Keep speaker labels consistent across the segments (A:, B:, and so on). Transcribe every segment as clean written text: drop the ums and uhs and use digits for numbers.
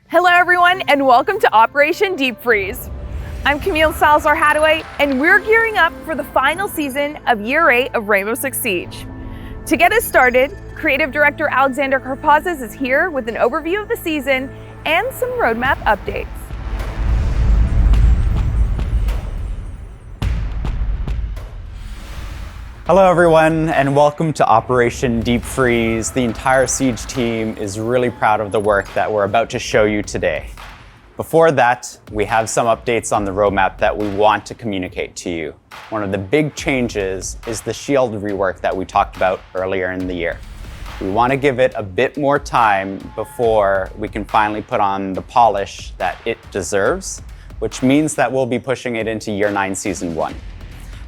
A: Hello everyone, and welcome to Operation Deep Freeze. I'm Camille Salazar-Hadaway, and we're gearing up for the final season of Year 8 of Rainbow Six Siege. To get us started, Creative Director Alexander Karpazes is here with an overview of the season and some roadmap updates.
B: Hello everyone, and welcome to Operation Deep Freeze. The entire Siege team is really proud of the work that we're about to show you today. Before that, we have some updates on the roadmap that we want to communicate to you. One of the big changes is the shield rework that we talked about earlier in the year. We want to give it a bit more time before we can finally put on the polish that it deserves, which means that we'll be pushing it into Year 9 Season 1.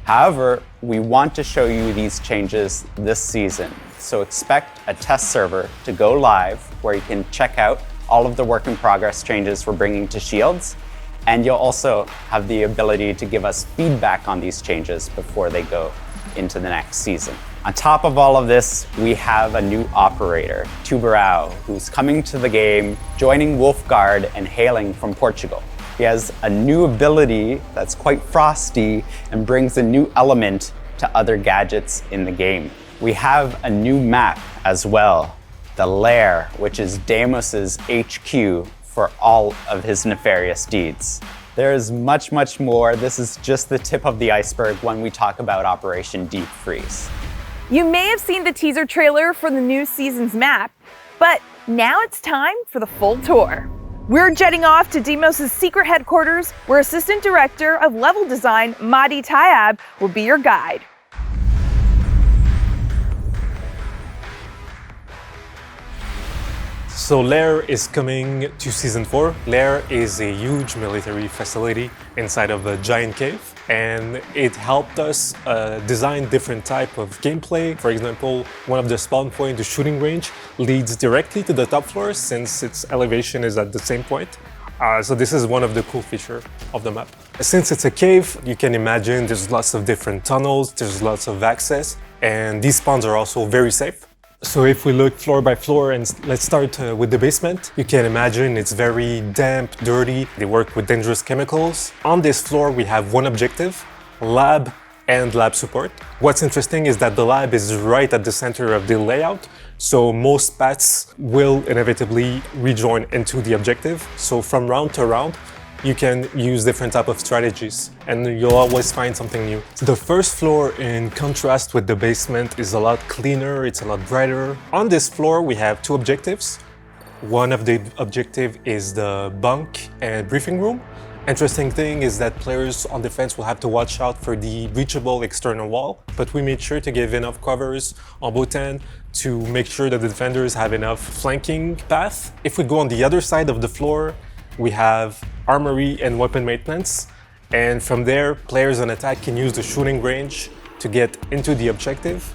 B: However, we want to show you these changes this season, so expect a test server to go live where you can check out all of the work in progress changes we're bringing to shields, and you'll also have the ability to give us feedback on these changes before they go into the next season. On top of all of this, we have a new operator, TUDO, who's coming to the game, joining Wolfguard and hailing from Portugal. He has a new ability that's quite frosty and brings a new element to other gadgets in the game. We have a new map as well, the Lair, which is Deimos's HQ for all of his nefarious deeds. There's much, much more. This is just the tip of the iceberg when we talk about Operation Deep Freeze.
A: You may have seen the teaser trailer for the new season's map, but now it's time for the full tour. We're jetting off to Deimos's secret headquarters, where Assistant Director of Level Design, Mahdi Tayab, will be your guide.
C: So Lair is coming to Season 4. Lair is a huge military facility inside of a giant cave, and it helped us design different type of gameplay. For example, one of the spawn point, the shooting range, leads directly to the top floor since its elevation is at the same point. So this is one of the cool features of the map. Since it's a cave, you can imagine there's lots of different tunnels, there's lots of access, and these spawns are also very safe. So if we look floor by floor, and let's start with the basement, you can imagine it's very damp, dirty. They work with dangerous chemicals. On this floor, we have one objective, lab and lab support. What's interesting is that the lab is right at the center of the layout, so most paths will inevitably rejoin into the objective. So from round to round, you can use different type of strategies and you'll always find something new. The first floor, in contrast with the basement, is a lot cleaner, it's a lot brighter. On this floor, we have two objectives. One of the objective is the bunk and briefing room. Interesting thing is that players on defense will have to watch out for the reachable external wall, but we made sure to give enough covers on both ends to make sure that the defenders have enough flanking path. If we go on the other side of the floor, we have armory and weapon maintenance, and from there, players on attack can use the shooting range to get into the objective.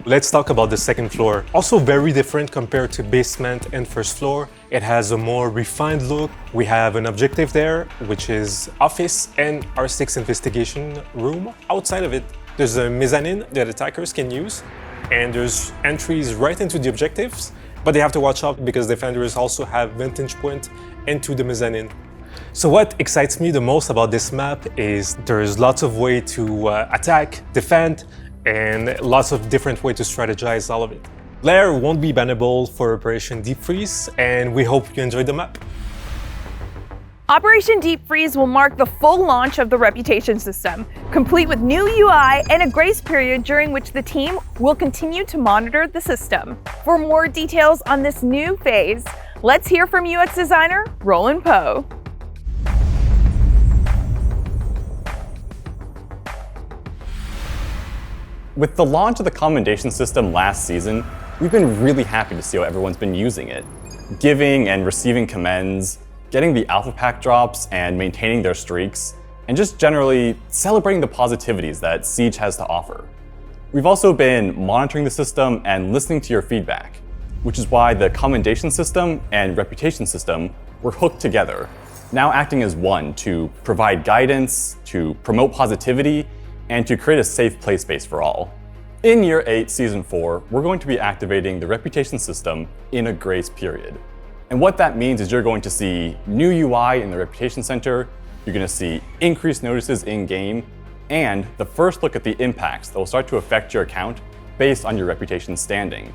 C: Let's talk about the second floor. Also very different compared to basement and first floor. It has a more refined look. We have an objective there, which is office and R6 investigation room. Outside of it, there's a mezzanine that attackers can use, and there's entries right into the objectives, but they have to watch out because defenders also have vantage point into the mezzanine. So what excites me the most about this map is there's lots of way to attack, defend, and lots of different way to strategize all of it. Lair won't be bannable for Operation Deep Freeze, and we hope you enjoyed the map.
A: Operation Deep Freeze will mark the full launch of the Reputation system, complete with new UI and a grace period during which the team will continue to monitor the system. For more details on this new phase, let's hear from UX designer Roland Poe.
D: With the launch of the commendation system last season, we've been really happy to see how everyone's been using it. Giving and receiving commends, getting the alpha pack drops and maintaining their streaks, and just generally celebrating the positivities that Siege has to offer. We've also been monitoring the system and listening to your feedback, which is why the commendation system and reputation system were hooked together, now acting as one to provide guidance, to promote positivity, and to create a safe play space for all. In Year 8, Season 4, we're going to be activating the reputation system in a grace period. And what that means is you're going to see new UI in the Reputation Center, you're going to see increased notices in-game, and the first look at the impacts that will start to affect your account based on your reputation standing.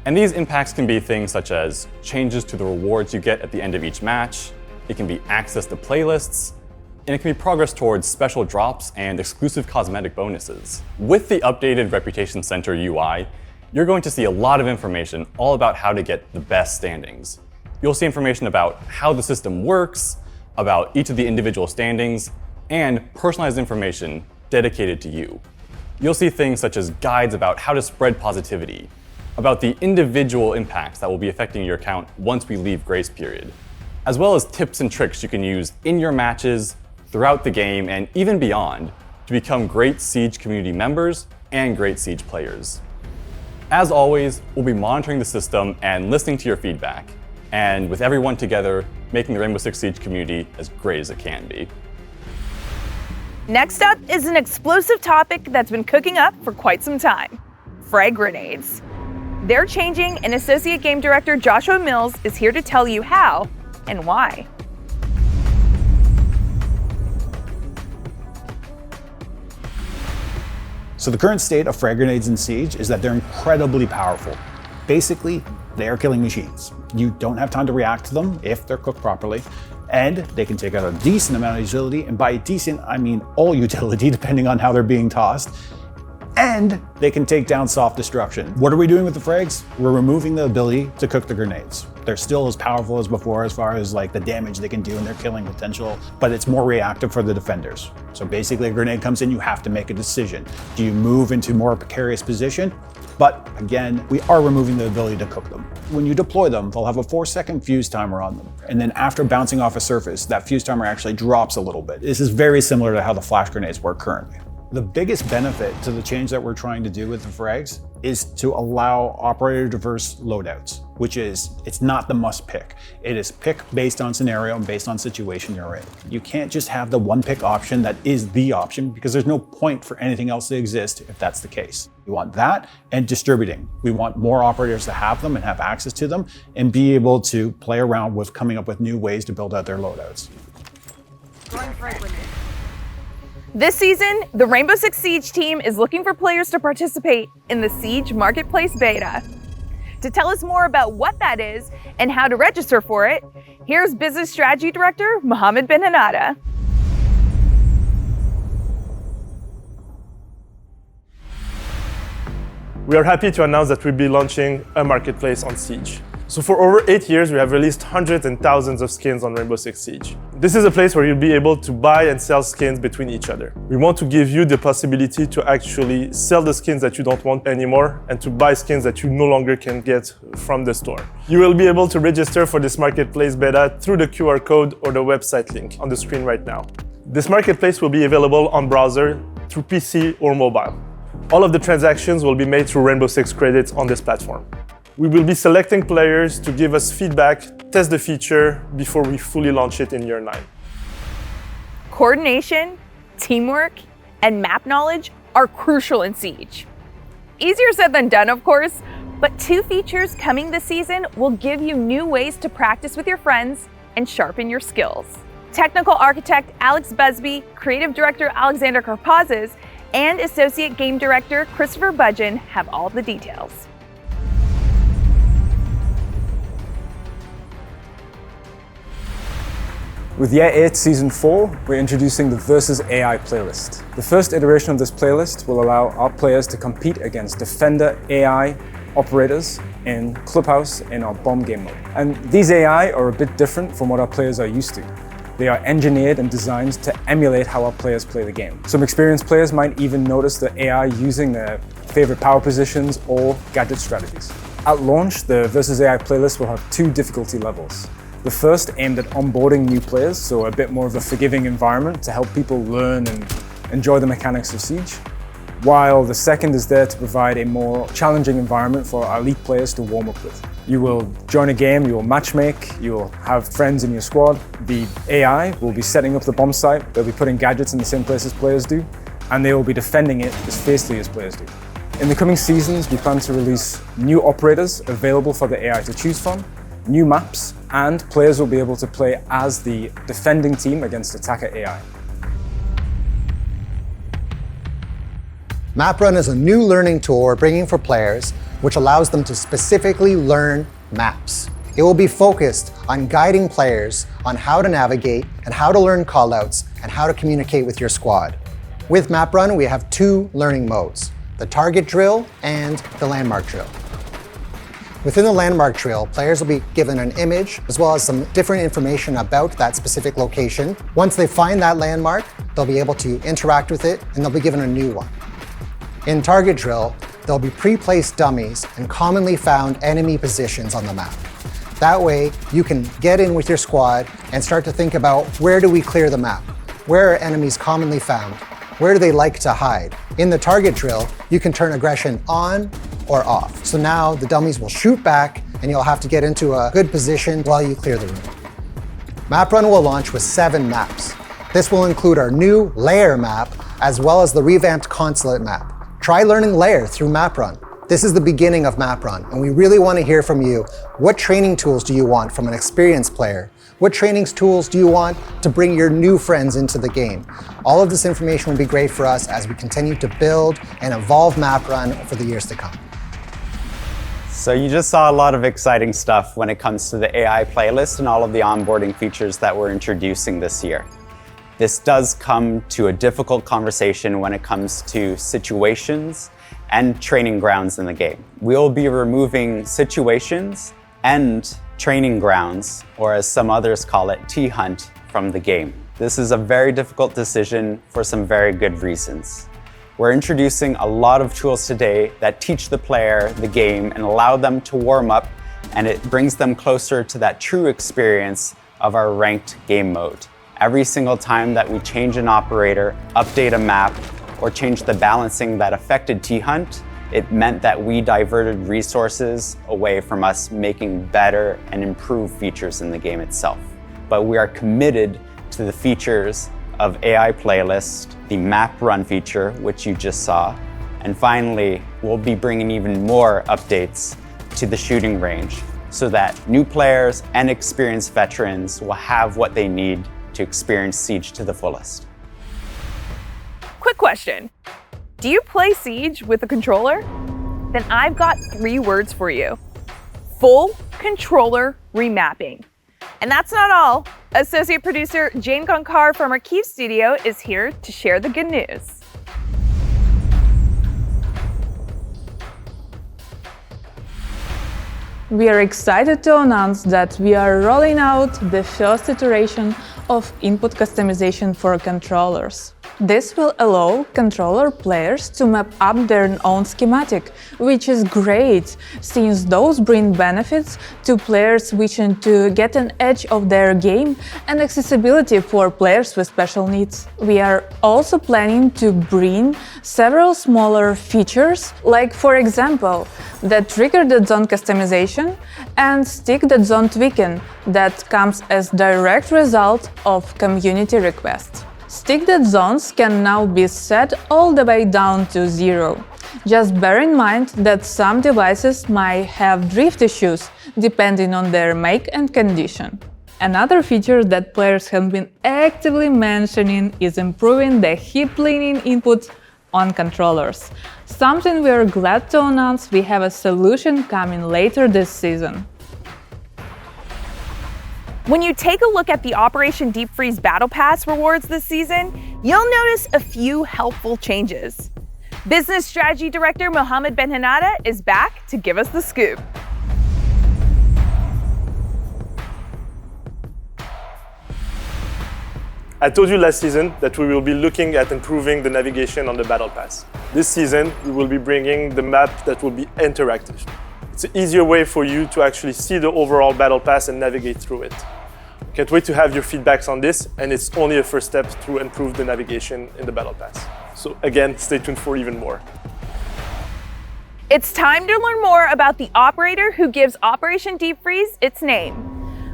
D: And these impacts can be things such as changes to the rewards you get at the end of each match, it can be access to playlists, and it can be progress towards special drops and exclusive cosmetic bonuses. With the updated Reputation Center UI, you're going to see a lot of information all about how to get the best standings. You'll see information about how the system works, about each of the individual standings, and personalized information dedicated to you. You'll see things such as guides about how to spread positivity, about the individual impacts that will be affecting your account once we leave grace period, as well as tips and tricks you can use in your matches, throughout the game, and even beyond to become great Siege community members and great Siege players. As always, we'll be monitoring the system and listening to your feedback, and with everyone together, making the Rainbow Six Siege community as great as it can be.
A: Next up is an explosive topic that's been cooking up for quite some time: frag grenades. They're changing, and Associate Game Director Joshua Mills is here to tell you how and why.
E: So the current state of frag grenades in Siege is that they're incredibly powerful. Basically, they are killing machines. You don't have time to react to them if they're cooked properly, and they can take out a decent amount of utility, and by decent, I mean all utility, depending on how they're being tossed, and they can take down soft destruction. What are we doing with the frags? We're removing the ability to cook the grenades. They're still as powerful as before as far as like the damage they can do and their killing potential, but it's more reactive for the defenders. So basically a grenade comes in, you have to make a decision. Do you move into more precarious position? But again, we are removing the ability to cook them. When you deploy them, they'll have a 4-second fuse timer on them. And then after bouncing off a surface, that fuse timer actually drops a little bit. This is very similar to how the flash grenades work currently. The biggest benefit to the change that we're trying to do with the frags is to allow operator diverse loadouts, which is, it's not the must pick. It is pick based on scenario and based on situation you're in. You can't just have the one pick option that is the option, because there's no point for anything else to exist if that's the case. We want that and distributing. We want more operators to have them and have access to them and be able to play around with coming up with new ways to build out their loadouts.
A: This season, the Rainbow Six Siege team is looking for players to participate in the Siege Marketplace Beta. To tell us more about what that is and how to register for it, here's Business Strategy Director Mohammed Ben Hanada.
F: We are happy to announce that we'll be launching a marketplace on Siege. So for over 8 years, we have released hundreds and thousands of skins on Rainbow Six Siege. This is a place where you'll be able to buy and sell skins between each other. We want to give you the possibility to actually sell the skins that you don't want anymore and to buy skins that you no longer can get from the store. You will be able to register for this marketplace beta through the QR code or the website link on the screen right now. This marketplace will be available on browser, through PC or mobile. All of the transactions will be made through Rainbow Six credits on this platform. We will be selecting players to give us feedback, test the feature before we fully launch it in year 9.
A: Coordination, teamwork, and map knowledge are crucial in Siege. Easier said than done, of course, but 2 features coming this season will give you new ways to practice with your friends and sharpen your skills. Technical architect Alex Busby, creative director Alexander Karpazes, and associate game director Christopher Budgeon have all the details.
G: With Year 8 Season 4, we're introducing the Versus AI playlist. The first iteration of this playlist will allow our players to compete against Defender AI operators in Clubhouse in our bomb game mode. And these AI are a bit different from what our players are used to. They are engineered and designed to emulate how our players play the game. Some experienced players might even notice the AI using their favorite power positions or gadget strategies. At launch, the Versus AI playlist will have 2 difficulty levels. The first aimed at onboarding new players, so a bit more of a forgiving environment to help people learn and enjoy the mechanics of Siege, while the second is there to provide a more challenging environment for our elite players to warm up with. You will join a game, you will matchmake, you will have friends in your squad. The AI will be setting up the bomb site, they'll be putting gadgets in the same place as players do, and they will be defending it as fiercely as players do. In the coming seasons, we plan to release new operators available for the AI to choose from, new maps, and players will be able to play as the defending team against attacker AI.
H: MapRun is a new learning tool we're bringing for players, which allows them to specifically learn maps. It will be focused on guiding players on how to navigate and how to learn callouts and how to communicate with your squad. With MapRun, we have two learning modes, the target drill and the landmark drill. Within the landmark drill, players will be given an image as well as some different information about that specific location. Once they find that landmark, they'll be able to interact with it and they'll be given a new one. In target drill, there'll be pre-placed dummies and commonly found enemy positions on the map. That way, you can get in with your squad and start to think about where do we clear the map? Where are enemies commonly found? Where do they like to hide? In the target drill, you can turn aggression on or off. So now the dummies will shoot back and you'll have to get into a good position while you clear the room. MapRun will launch with 7 maps. This will include our new Lair map as well as the revamped Consulate map. Try learning Lair through MapRun. This is the beginning of MapRun, and we really want to hear from you. What training tools do you want from an experienced player? What training tools do you want to bring your new friends into the game? All of this information will be great for us as we continue to build and evolve MapRun for the years to come.
B: So you just saw a lot of exciting stuff when it comes to the AI playlist and all of the onboarding features that we're introducing this year. This does come to a difficult conversation when it comes to situations and training grounds in the game. We'll be removing situations and training grounds, or as some others call it, T-Hunt, from the game. This is a very difficult decision for some very good reasons. We're introducing a lot of tools today that teach the player the game and allow them to warm up, and it brings them closer to that true experience of our ranked game mode. Every single time that we change an operator, update a map, or change the balancing that affected T-Hunt, it meant that we diverted resources away from us making better and improved features in the game itself. But we are committed to the features of AI Playlist, the map run feature, which you just saw, and finally, we'll be bringing even more updates to the shooting range so that new players and experienced veterans will have what they need to experience Siege to the fullest.
A: Quick question. Do you play Siege with a controller? Then I've got 3 words for you. Full controller remapping. And that's not all. Associate producer Jane Gonkar from our Kyiv studio is here to share the good news.
I: We are excited to announce that we are rolling out the first iteration of input customization for controllers. This will allow controller players to map up their own schematic, which is great, since those bring benefits to players wishing to get an edge of their game and accessibility for players with special needs. We are also planning to bring several smaller features, like for example, the trigger.zone customization and stick.zone tweaking that comes as direct result of community requests. Stick.zones can now be set all the way down to 0. Just bear in mind that some devices might have drift issues depending on their make and condition. Another feature that players have been actively mentioning is improving the hip-leaning input on controllers. Something we are glad to announce we have a solution coming later this season.
A: When you take a look at the Operation Deep Freeze Battle Pass rewards this season, you'll notice a few helpful changes. Business Strategy Director Mohammed Ben-Hanada is back to give us the scoop.
F: I told you last season that we will be looking at improving the navigation on the Battle Pass. This season, we will be bringing the map that will be interactive. It's an easier way for you to actually see the overall Battle Pass and navigate through it. Can't wait to have your feedbacks on this, and it's only a first step to improve the navigation in the Battle Pass. So again, stay tuned for even more.
A: It's time to learn more about the operator who gives Operation Deep Freeze its name.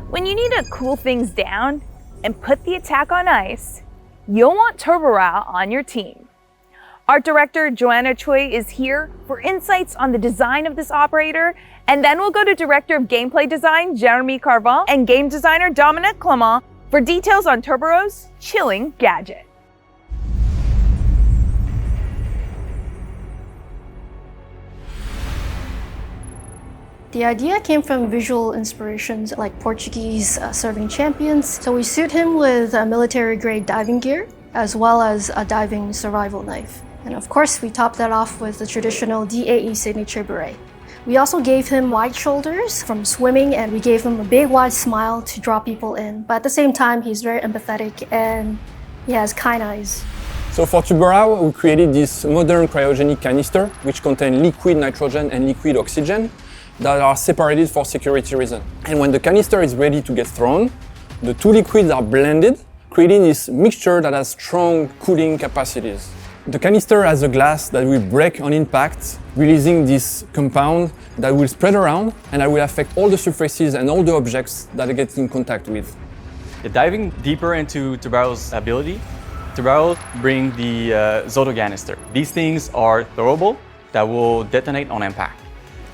A: When you need to cool things down and put the attack on ice, you'll want TurboRao on your team. Art director Joanna Choi is here for insights on the design of this operator And then we'll go to Director of Gameplay Design, Jeremy Carval, and Game Designer, Dominic Clement, for details on Turbo's chilling gadget.
J: The idea came from visual inspirations like Portuguese serving champions. So we suit him with a military-grade diving gear, as well as a diving survival knife. And of course, we topped that off with the traditional DAE signature beret. We also gave him wide shoulders from swimming, and we gave him a big wide smile to draw people in. But at the same time, he's very empathetic and he has kind eyes.
K: So for Turbo, we created this modern cryogenic canister, which contains liquid nitrogen and liquid oxygen that are separated for security reasons. And when the canister is ready to get thrown, the two liquids are blended, creating this mixture that has strong cooling capacities. The canister has a glass that will break on impact, releasing this compound that will spread around and that will affect all the surfaces and all the objects that it gets in contact with.
L: Diving deeper into Turbo's ability, Turbo brings the Zoto canister. These things are throwable that will detonate on impact.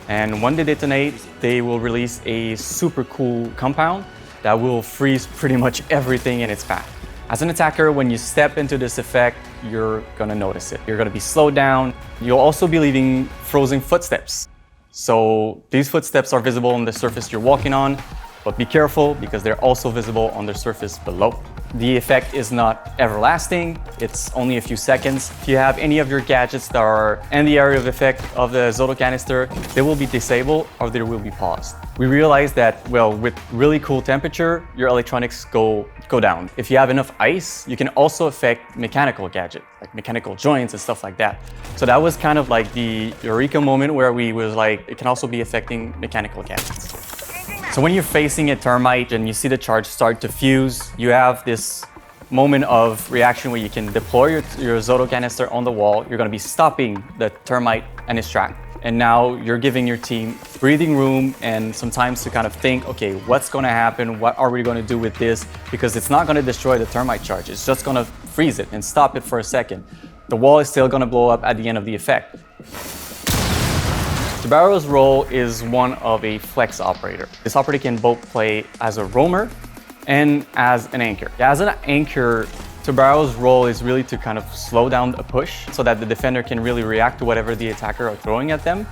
L: And when they detonate, they will release a super cool compound that will freeze pretty much everything in its path. As an attacker, when you step into this effect, you're gonna notice it. You're gonna be slowed down. You'll also be leaving frozen footsteps. So these footsteps are visible on the surface you're walking on, but be careful because they're also visible on the surface below. The effect is not everlasting, it's only a few seconds. If you have any of your gadgets that are in the area of effect of the Zoto canister, they will be disabled or they will be paused. We realized that, well, with really cool temperature, your electronics go down. If you have enough ice, you can also affect mechanical gadgets, like mechanical joints and stuff like that. So that was kind of like the eureka moment where we was like, it can also be affecting mechanical gadgets. So when you're facing a termite and you see the charge start to fuse, you have this moment of reaction where you can deploy your Zoto canister on the wall. You're going to be stopping the termite and its track. And now you're giving your team breathing room and some time to kind of think, okay, what's going to happen? What are we going to do with this? Because it's not going to destroy the termite charge. It's just going to freeze it and stop it for a second. The wall is still going to blow up at the end of the effect. Turbo's role is one of a flex operator. This operator can both play as a roamer and as an anchor. As an anchor, Turbo's role is really to kind of slow down a push so that the defender can really react to whatever the attacker are throwing at them.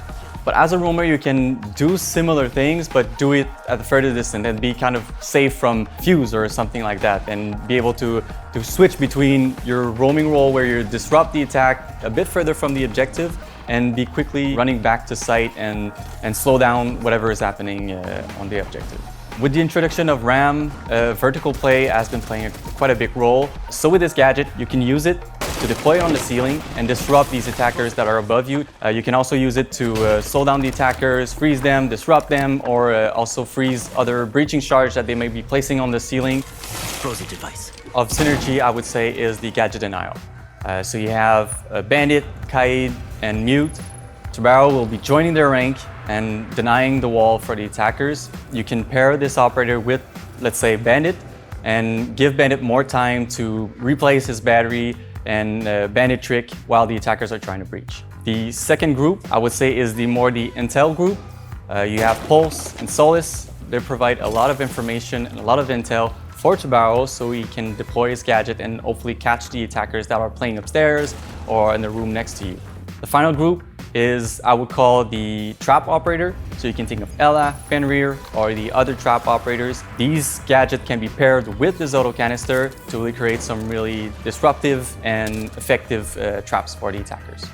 L: But as a roamer, you can do similar things, but do it at a further distance and be kind of safe from fuse or something like that, and be able to switch between your roaming role where you disrupt the attack a bit further from the objective and be quickly running back to site and slow down whatever is happening on the objective. With the introduction of RAM, vertical play has been playing quite a big role. So with this gadget, you can use it to deploy it on the ceiling and disrupt these attackers that are above you. You can also use it to slow down the attackers, freeze them, disrupt them, or also freeze other breaching charge that they may be placing on the ceiling. Pros of device. Of synergy, I would say, is the gadget denial. So you have Bandit, Kaid, and Mute. Turbo will be joining their rank and denying the wall for the attackers. You can pair this operator with, let's say, Bandit, and give Bandit more time to replace his battery and Bandit trick while the attackers are trying to breach. The second group, I would say, is the intel group. You have Pulse and Solace. They provide a lot of information and a lot of intel for Turbo so he can deploy his gadget and hopefully catch the attackers that are playing upstairs or in the room next to you. The final group is, I would call, the trap operator. So you can think of Ella, Fenrir, or the other trap operators. These gadgets can be paired with the Zoto canister to really create some really disruptive and effective traps for the attackers.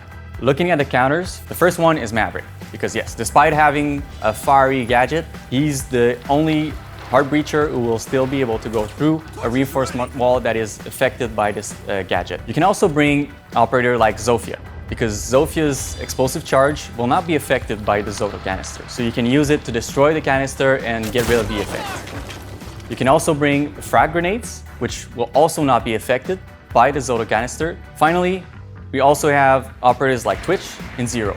L: Looking at the counters, the first one is Maverick. Because yes, despite having a fiery gadget, he's the only hard breacher who will still be able to go through a reinforcement wall that is affected by this gadget. You can also bring an operator like Zofia, because Zofia's explosive charge will not be affected by the Zoto canister. So you can use it to destroy the canister and get rid of the effect. You can also bring frag grenades, which will also not be affected by the Zoto canister. Finally, we also have operators like Twitch and Zero.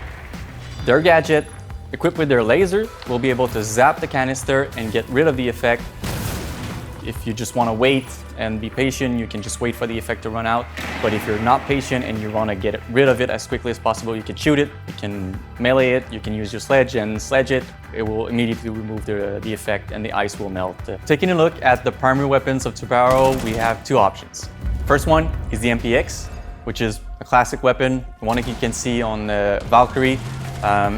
L: Their gadget, equipped with their laser, will be able to zap the canister and get rid of the effect. If you just want to wait and be patient, you can just wait for the effect to run out. But if you're not patient and you want to get rid of it as quickly as possible, you can shoot it, you can melee it, you can use your sledge and sledge it. It will immediately remove the effect and the ice will melt. Taking a look at the primary weapons of Tubarão, we have two options. First one is the MPX, which is a classic weapon, one that you can see on Valkyrie.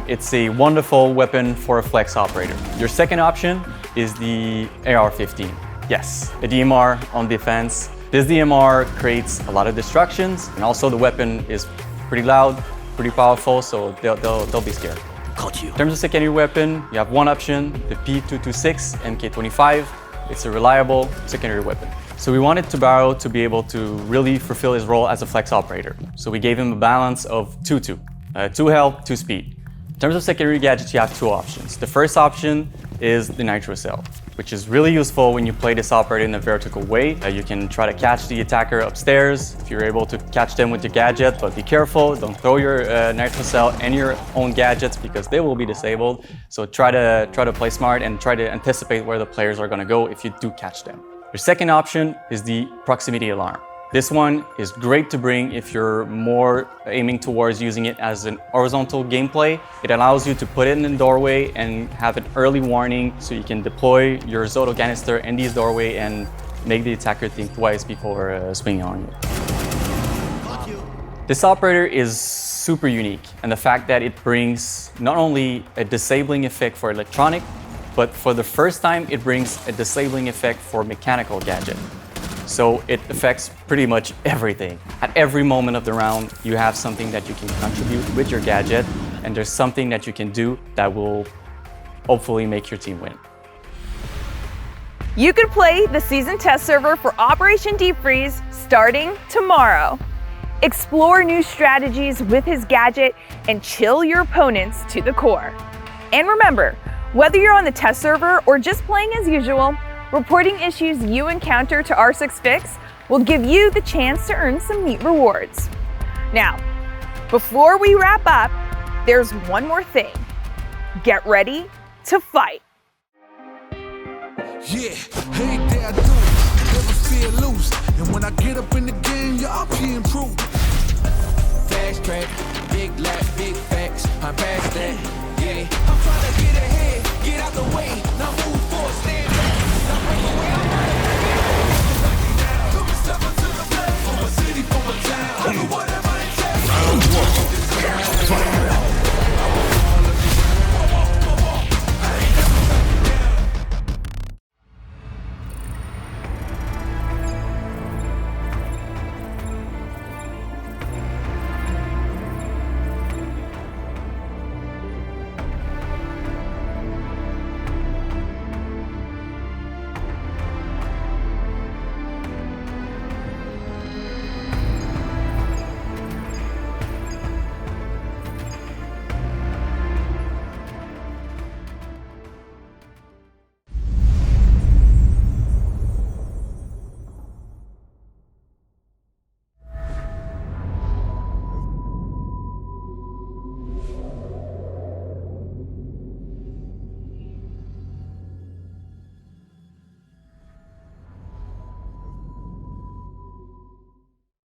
L: It's a wonderful weapon for a flex operator. Your second option is the AR-15. Yes, a DMR on defense. This DMR creates a lot of distractions, and also the weapon is pretty loud, pretty powerful, so they'll be scared. In terms of secondary weapon, you have one option, the P226 MK25. It's a reliable secondary weapon. So we wanted Tubarão to be able to really fulfill his role as a flex operator. So we gave him a balance of 2-2, 2 health, 2 speed. In terms of secondary gadgets, you have two options. The first option is the Nitro Cell, which is really useful when you play this operator in a vertical way. You can try to catch the attacker upstairs if you're able to catch them with your gadget, but be careful, don't throw your Nitro Cell and your own gadgets because they will be disabled. So try to play smart and try to anticipate where the players are gonna go if you do catch them. Your second option is the Proximity Alarm. This one is great to bring if you're more aiming towards using it as an horizontal gameplay. It allows you to put it in the doorway and have an early warning so you can deploy your Zoto canister in this doorway and make the attacker think twice before swinging on you. This operator is super unique, and the fact that it brings not only a disabling effect for electronic, but for the first time it brings a disabling effect for mechanical gadget. So it affects pretty much everything. At every moment of the round, you have something that you can contribute with your gadget, and there's something that you can do that will hopefully make your team win.
A: You can play the season test server for Operation Deep Freeze starting tomorrow. Explore new strategies with his gadget and chill your opponents to the core. And remember, whether you're on the test server or just playing as usual, reporting issues you encounter to R6Fix will give you the chance to earn some neat rewards. Now, before we wrap up, there's one more thing. Get ready to fight.
M: Yeah, hey there I do it, never feel loose. And when I get up in the game, y'all be improved. Fast track, big lap, big facts, I'm past that. Yeah, I'm trying to get ahead, get out the way, now move.